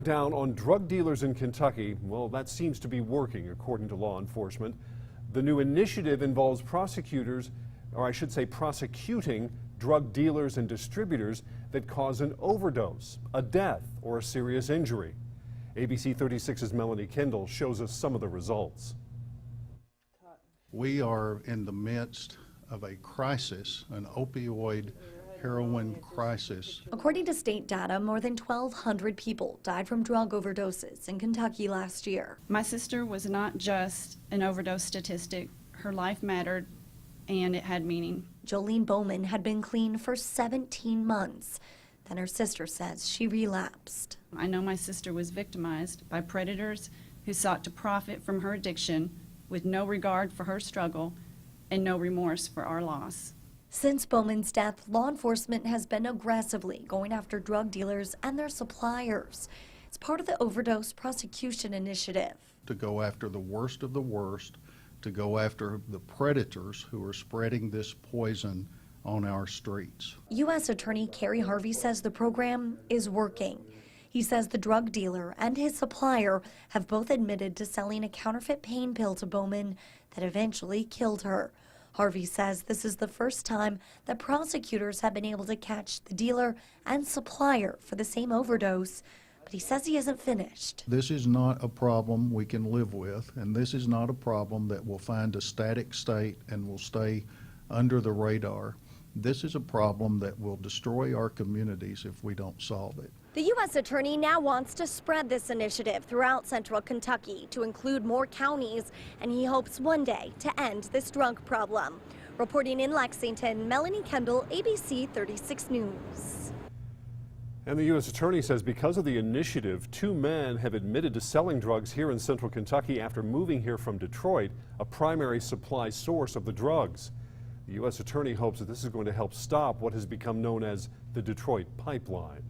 Down on drug dealers in Kentucky, well, that seems to be working, according to law enforcement. The new initiative involves prosecutors, or I should say prosecuting drug dealers and distributors that cause an overdose, a death, or a serious injury. ABC 36's Melanie Kendall shows us some of the results. We are in the midst of a crisis, an opioid heroin crisis. According to state data, more than 1,200 people died from drug overdoses in Kentucky last year. My sister was not just an overdose statistic. Her life mattered, and it had meaning. Jolene Bowman had been clean for 17 months. Then her sister says she relapsed. I know my sister was victimized by predators who sought to profit from her addiction with no regard for her struggle and no remorse for our loss. Since Bowman's death, law enforcement has been aggressively going after drug dealers and their suppliers. It's part of the overdose prosecution initiative. To go after the worst of the worst, to go after the predators who are spreading this poison on our streets. U.S. Attorney Kerry Harvey says the program is working. He says the drug dealer and his supplier have both admitted to selling a counterfeit pain pill to Bowman that eventually killed her. Harvey says this is the first time that prosecutors have been able to catch the dealer and supplier for the same overdose, but he says he isn't finished. This is not a problem we can live with, and this is not a problem that will find a static state and will stay under the radar. This is a problem that will destroy our communities if we don't solve it. The U.S. Attorney now wants to spread this initiative throughout central Kentucky to include more counties, and he hopes one day to end this drug problem. Reporting in Lexington, Melanie Kendall, ABC 36 News. And the U.S. Attorney says because of the initiative, 2 men have admitted to selling drugs here in central Kentucky after moving here from Detroit, a primary supply source of the drugs. The U.S. Attorney hopes that this is going to help stop what has become known as the Detroit pipeline.